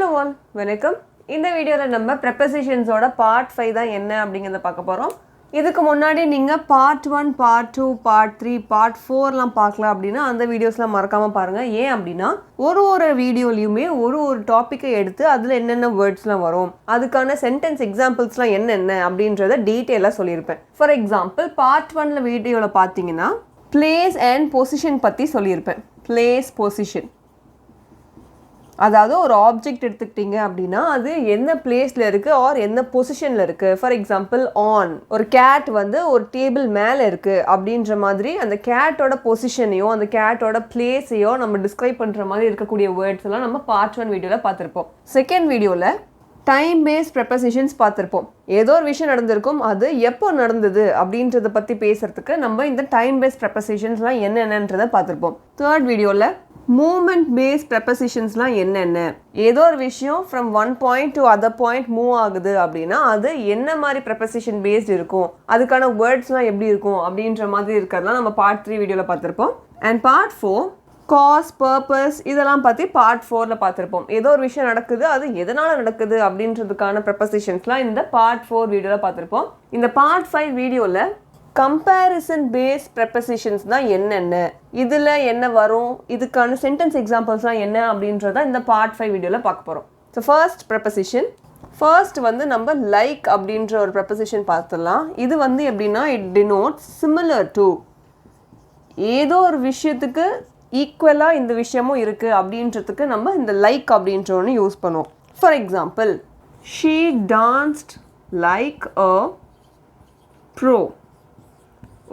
Hello all, welcome. In this video, we will prepositions part 5 தான் என்ன அப்படிங்கறத பார்க்க போறோம். இதுக்கு முன்னாடி நீங்க part 1, part 2, part 3, part 4 லாம் பார்க்கல அப்படினா அந்த வீடியோஸ்லாம் மறக்காம பாருங்க. ஏன் அப்படினா ஒரு வீடியோலயுமே ஒரு டாபிக்கை எடுத்து அதுல என்னென்ன வேர்ட்ஸ்லாம் வரும், அதுக்கான சென்டென்ஸ் எக்ஸாம்பிள்ஸ்லாம் என்னென்ன அப்படின்றத டீடைலா சொல்லியிருப்பேன். ஃபார் எக்ஸாம்பிள் part 1ல வீடியோல பாத்தீங்கன்னா place and position பத்தி சொல்லியிருப்பேன். place position அதாவது ஒரு ஆப்ஜெக்ட் எடுத்துக்கிட்டீங்க அப்படின்னா அது என்ன பிளேஸில் இருக்குது ஆர் என்ன பொசிஷனில் இருக்குது. ஃபார் எக்ஸாம்பிள் ஆன், ஒரு கேட் வந்து ஒரு டேபிள் மேலே இருக்குது அப்படின்ற மாதிரி அந்த கேட்டோட பொசிஷனையோ அந்த கேட்டோட பிளேஸையோ நம்ம டிஸ்கிரைப் பண்ணுற மாதிரி இருக்கக்கூடிய வேர்ட்ஸ் எல்லாம் நம்ம பார்ட் 1 வீடியோவில் பார்த்துருப்போம். செகண்ட் வீடியோவில் டைம் பேஸ்ட் ப்ரெப்பசிஷன்ஸ் பார்த்துருப்போம். ஏதோ ஒரு விஷயம் நடந்திருக்கும், அது எப்போ நடந்தது அப்படின்றத பற்றி பேசுறதுக்கு நம்ம இந்த டைம் பேஸ்ட் ப்ரெப்பசிஷன்ஸ்லாம் என்னென்னன்றதை பார்த்துருப்போம். தேர்ட் வீடியோவில் மூமெண்ட் பேஸ்ட் ப்ரெப்பசிஷன்ஸ்லாம் என்னென்ன, ஏதோ ஒரு விஷயம் from one point to other point move ஆகுது அப்படின்னா அது என்ன மாதிரி ப்ரெப்பசிஷன் பேஸ்ட் இருக்கும், அதுக்கான வேர்ட்ஸ்லாம் எப்படி இருக்கும் அப்படின்ற மாதிரி இருக்கிறதுலாம் நம்ம பார்ட் 3 வீடியோவில் பார்த்துருப்போம். அண்ட் பார்ட் 4 காஸ், பர்பஸ் இதெல்லாம் பற்றி பார்ட் 4ல பார்த்துருப்போம். ஏதோ ஒரு விஷயம் நடக்குது, அது எதனால் நடக்குது அப்படின்றதுக்கான ப்ரெப்பசிஷன்ஸ்லாம் இந்த பார்ட் 4 வீடியோவில் பார்த்துருப்போம். இந்த பார்ட் 5 வீடியோவில் கம்பேரிசன் பேஸ்ட் ப்ரெப்பசிஷன்ஸ் தான் என்னென்ன, இதில் என்ன வரும், இதுக்கான சென்டென்ஸ் எக்ஸாம்பிள்ஸ்லாம் என்ன அப்படின்றத இந்த பார்ட் 5 வீடியோவில் பார்க்க போகிறோம். So first preposition. ஃபர்ஸ்ட் வந்து நம்ம லைக் அப்படின்ற ஒரு ப்ரெப்பசிஷன் பார்த்துடலாம். இது வந்து எப்படின்னா இட் டினோட்ஸ் சிமிலர் டு, ஏதோ ஒரு விஷயத்துக்கு ஈக்குவலாக இந்த விஷயமும் இருக்குது அப்படின்றதுக்கு நம்ம இந்த லைக் அப்படின்ற ஒன்று யூஸ் பண்ணுவோம். For example, she danced like a bro.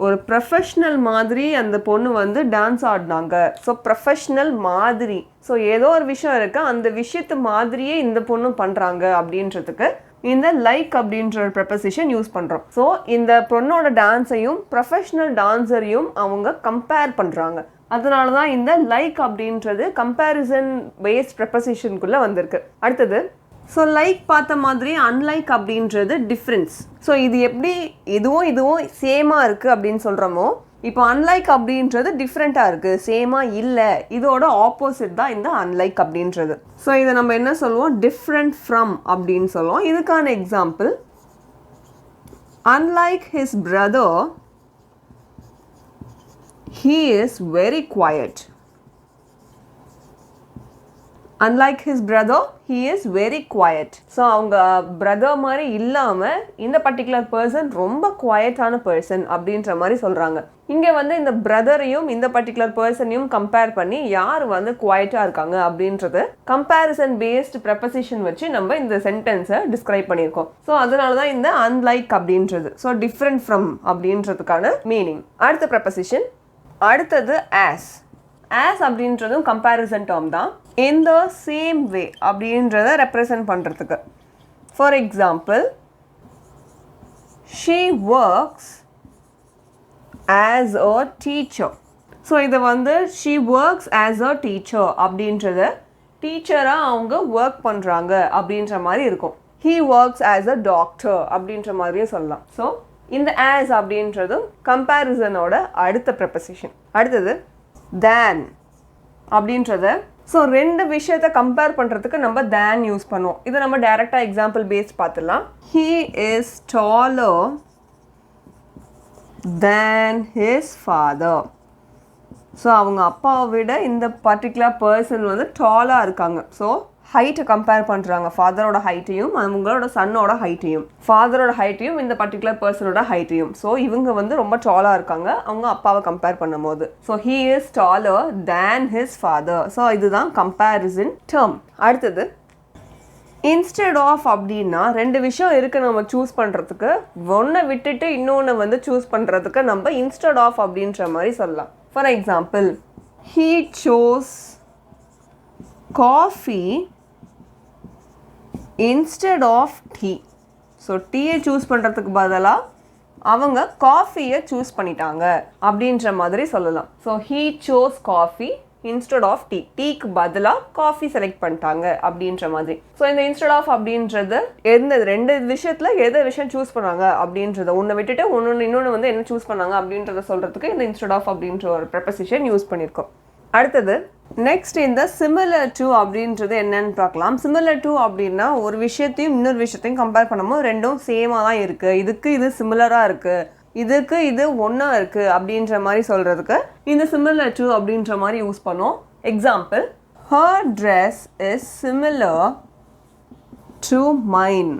ஒரு ப்ரொஃபஷ்னல் மாதிரி அந்த பொண்ணு வந்து டான்ஸ் ஆடினாங்க. ஸோ ப்ரொஃபஷ்னல் மாதிரி, ஸோ ஏதோ ஒரு விஷயம் இருக்கு, அந்த விஷயத்து மாதிரியே இந்த பொண்ணு பண்ணுறாங்க அப்படின்றதுக்கு இந்த லைக் அப்படின்ற ஒரு ப்ரெப்பசிஷன் யூஸ் பண்ணுறோம். ஸோ இந்த பொண்ணோட டான்ஸையும் ப்ரொஃபஷ்னல் டான்ஸரையும் அவங்க கம்பேர் பண்ணுறாங்க. அதனால தான் இந்த லைக் அப்படின்றது கம்பேரிசன் பேஸ்ட் ப்ரெப்பசிஷனுக்குள்ளே வந்திருக்கு. அடுத்தது, ஸோ லைக் பார்த்த மாதிரி அன்லைக் அப்படின்றது டிஃப்ரென்ஸ். ஸோ இது எப்படி இதுவும் சேமாக இருக்குது அப்படின்னு சொல்கிறோமோ, இப்போ அன்லைக் அப்படின்றது டிஃப்ரெண்ட்டாக இருக்குது, சேமாக இல்லை, இதோட ஆப்போசிட் தான் இந்த அன்லைக் அப்படின்றது. ஸோ இதை நம்ம என்ன சொல்லுவோம், டிஃப்ரெண்ட் ஃப்ரம் அப்படின்னு சொல்லுவோம். இதுக்கான example, unlike his brother he is very quiet. Unlike his brother, he is very quiet. So அவங்க பிரதர் மாதிரி இல்லாமல் இந்த பர்டிகுலர் பர்சன் ரொம்ப குவாய்ட்டான பர்சன் அப்படின்ற மாதிரி சொல்கிறாங்க. இங்கே வந்து இந்த பிரதரையும் இந்த பர்டிகுலர் பர்சனையும் கம்பேர் பண்ணி யார் வந்து குவாய்ட்டாக இருக்காங்க அப்படின்றது கம்பேரிசன் பேஸ்ட் ப்ரெப்பசிஷன் வச்சு நம்ம இந்த சென்டென்ஸை டிஸ்கிரைப் பண்ணியிருக்கோம். ஸோ அதனால தான் இந்த அன்லைக் அப்படின்றது. ஸோ டிஃப்ரெண்ட் ஃப்ரம் அப்படின்றதுக்கான மீனிங். அடுத்த ப்ரெப்பசிஷன், அடுத்தது ஆஸ். ஆஸ் அப்படின்றதும் கம்பேரிசன் டேர்ம் தான். இன் த சேம் வே அப்படின்றத ரெப்ரசன்ட் பண்ணுறதுக்கு. For example, she works as a teacher. So இதை வந்து she works as a teacher அப்படின்றத டீச்சராக அவங்க ஒர்க் பண்ணுறாங்க அப்படின்ற மாதிரி இருக்கும். He works as a doctor அப்படின்ற மாதிரியே சொல்லலாம். ஸோ இந்த ஆஸ் அப்படின்றதும் கம்பேரிசனோட அடுத்த ப்ரெப்பசிஷன். அடுத்தது தேன் அப்படின்றத, ஸோ ரெண்டு விஷயத்தை கம்பேர் பண்ணுறதுக்கு நம்ம தேன் யூஸ் பண்ணுவோம். இதை நம்ம டைரெக்டாக எக்ஸாம்பிள் பேஸ்ட் பார்த்துடலாம். He is taller than his father. So அவங்க அப்பாவை விட இந்த பர்டிகுலர் பர்சன் வந்து டாலாக இருக்காங்க. ஸோ ஹைட்டை கம்பேர் பண்ணுறாங்க, ஃபாதரோட ஹைட்டையும் அவங்களோட சன்னோட ஹைட்டையும், ஃபாதரோட ஹைட்டையும் இந்த பர்டிகுலர் பர்சனோட ஹைட்டையும். ஸோ இவங்க வந்து ரொம்ப டாலாக இருக்காங்க அவங்க அப்பாவை கம்பேர் பண்ணும்போது. So he is taller than his father. So இதுதான் கம்பேரிசன் டேர்ம். அடுத்தது, இன்ஸ்டெட் ஆஃப் அப்படின்னா ரெண்டு விஷயம் இருக்குது நம்ம சூஸ் பண்ணுறதுக்கு, ஒன்றை விட்டுட்டு இன்னொன்று வந்து சூஸ் பண்ணுறதுக்கு நம்ம இன்ஸ்டெட் ஆஃப் அப்படின்ற மாதிரி சொல்லலாம். For example, he chose coffee instead of tea. So டீயை சூஸ் பண்ணுறதுக்கு பதிலாக அவங்க காஃபியை சூஸ் பண்ணிட்டாங்க அப்படின்ற மாதிரி சொல்லலாம். So he chose coffee instead of tea, டீக்கு பதிலாக காஃபி செலக்ட் பண்ணிட்டாங்க அப்படின்ற மாதிரி. ஸோ இந்த இன்ஸ்டெட் ஆஃப் அப்படின்றது எந்த ரெண்டு விஷயத்தில் எதை விஷயம் சூஸ் பண்ணாங்க அப்படின்றத ஒன்று விட்டுட்டு இன்னொன்று வந்து என்ன சூஸ் பண்ணாங்க அப்படின்றத சொல்கிறதுக்கு இந்த இன்ஸ்டெட் ஆஃப் அப்படின்ற ஒரு ப்ரெப்பசிஷன் யூஸ் பண்ணியிருக்கோம். அடுத்தது, நெக்ஸ்ட் இந்த சிமிலர் டு அப்படின்றது என்னன்னு பார்க்கலாம். சிமிலர் டு அப்படின்னா ஒரு விஷயத்தையும் இன்னொரு விஷயத்தையும் கம்பேர் பண்ணும்போது ரெண்டும் சேமாக தான் இருக்குது, இதுக்கு இது சிமிலராக இருக்குது, இதுக்கு இது ஒன்றா இருக்குது அப்படின்ற மாதிரி சொல்கிறதுக்கு இந்த சிமிலர் டு அப்படின்ற மாதிரி யூஸ் பண்ணோம். Example, her dress is similar to mine.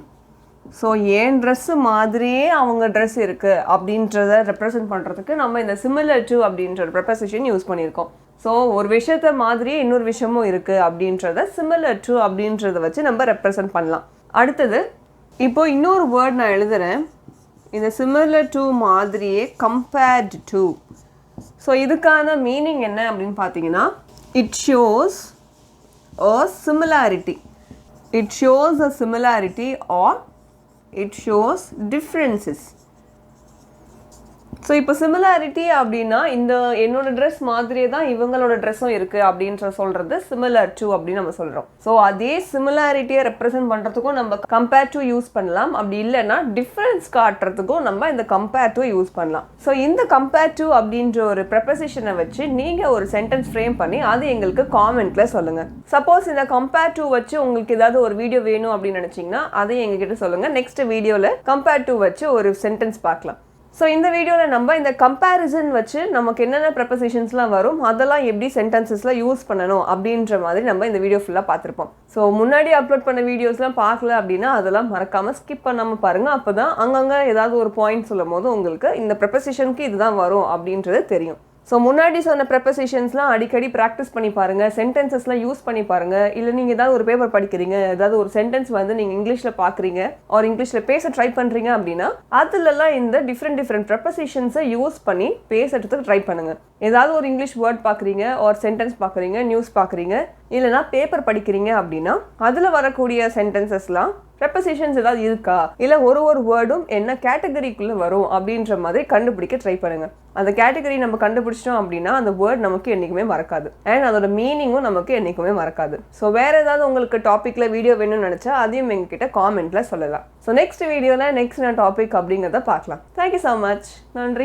So N dress மாதிரியே அவங்க ட்ரெஸ் இருக்குது அப்படின்றத ரெப்ரசன்ட் பண்ணுறதுக்கு நம்ம இந்த சிமிலர் டு அப்படின்ற ப்ரெப்போசிஷன் யூஸ் பண்ணியிருக்கோம். ஸோ ஒரு விஷயத்த மாதிரியே இன்னொரு விஷயமும் இருக்குது அப்படின்றத சிமிலர் டு அப்படின்றத வச்சு நம்ம ரெப்ரசன்ட் பண்ணலாம். அடுத்தது இப்போது இன்னொரு வேர்ட் நான் எழுதுகிறேன். இந்த சிமிலர் டு மாதிரியே கம்பேர்டு டு. ஸோ இதுக்கான மீனிங் என்ன அப்படின்னு பார்த்தீங்கன்னா, it shows a similarity. It shows a similarity or it shows differences. So இப்போ சிமிலாரிட்டி அப்படின்னா இந்த என்னோட ட்ரெஸ் மாதிரியே தான் இவங்களோட ட்ரெஸ்ஸும் இருக்குது அப்படின்ற சொல்கிறது சிமிலர் டு அப்படின்னு நம்ம சொல்கிறோம். ஸோ அதே சிமிலாரிட்டியை ரெப்ரசென்ட் பண்ணுறதுக்கும் நம்ம கம்பேர் டு யூஸ் பண்ணலாம். அப்படி இல்லைன்னா டிஃப்ரென்ஸ் காட்டுறதுக்கும் நம்ம இந்த கம்பேர் டு யூஸ் பண்ணலாம். ஸோ இந்த கம்பேர் டு அப்படின்ற ஒரு ப்ரெப்போசிஷனை வச்சு நீங்கள் ஒரு சென்டென்ஸ் ஃப்ரேம் பண்ணி அது எங்களுக்கு காமெண்ட்டில் சொல்லுங்கள். சப்போஸ் இந்த கம்பேர் டு வச்சு உங்களுக்கு ஏதாவது ஒரு வீடியோ வேணும் அப்படின்னு நினச்சிங்கன்னா அதையும் எங்ககிட்ட சொல்லுங்கள். நெக்ஸ்ட் வீடியோவில் கம்பேர் டு வச்சு ஒரு சென்டென்ஸ் பார்க்கலாம். ஸோ இந்த வீடியோவில் நம்ம இந்த கம்பேரிசன் வச்சு நமக்கு என்னென்ன ப்ரெப்போசிஷன்ஸ்லாம் வரும், அதெல்லாம் எப்படி சென்டென்சஸில் யூஸ் பண்ணணும் அப்படின்ற மாதிரி நம்ம இந்த வீடியோ ஃபுல்லாக பார்த்துருப்போம். ஸோ முன்னாடி அப்லோட் பண்ண வீடியோஸ்லாம் பார்க்கல அப்படின்னா அதெல்லாம் மறக்காமல் ஸ்கிப் பண்ணாமல் பாருங்கள். அப்போ தான் அங்கங்கே ஏதாவது ஒரு பாயிண்ட் சொல்லும் போது உங்களுக்கு இந்த ப்ரெப்போசிஷனுக்கு இதுதான் வரும் அப்படின்றது தெரியும். ஸோ முன்னாடி சொன்ன ப்ரெப்போசிஷன்ஸ்லாம் அடிக்கடி ப்ராக்டிஸ் பண்ணி பாருங்கள், சென்டென்சஸ்லாம் யூஸ் பண்ணி பாருங்கள். இல்லை நீங்கள் ஏதாவது ஒரு பேப்பர் படிக்கிறீங்க, ஏதாவது ஒரு சென்டென்ஸ் வந்து நீங்கள் இங்கிலீஷில் பார்க்குறீங்க ஆர் இங்கிலீஷில் பேச ட்ரை பண்ணுறீங்க அப்படின்னா அதுலலாம் இந்த டிஃப்ரெண்ட் ப்ரெப்போசிஷன்ஸை யூஸ் பண்ணி பேசுறதுக்கு ட்ரை பண்ணுங்கள். ஏதாவது ஒரு இங்கிலீஷ் வேர்ட் பார்க்குறீங்க ஆர் சென்டென்ஸ் பார்க்குறீங்க, நியூஸ் பார்க்குறீங்க, இல்லைனா பேப்பர் படிக்கிறீங்க அப்படின்னா அதில் வரக்கூடிய சென்டென்சஸ்லாம் ப்ரெப்போசிஷன்ஸ் ஏதாவது இருக்கா, இல்லை ஒரு வேர்டும் என்ன கேட்டகரிக்குள்ளே வரும் அப்படின்ற மாதிரி கண்டுபிடிக்க ட்ரை பண்ணுங்கள். அந்த கேட்டகரி நம்ம கண்டுபிடிச்சிட்டோம் அப்படின்னா அந்த வேர்ட் நமக்கு என்றைக்குமே மறக்காது அண்ட் அதோட மீனிங்கும் நமக்கு என்றைக்குமே மறக்காது. ஸோ வேறு ஏதாவது உங்களுக்கு டாப்பிக்கில் வீடியோ வேணும்னு நினச்சா அதையும் எங்ககிட்ட காமெண்ட்டில் சொல்லலாம். ஸோ நெக்ஸ்ட் வீடியோவில் நெக்ஸ்ட் டாபிக் அப்படிங்கிறத பார்க்கலாம். Thank you so much. நன்றி.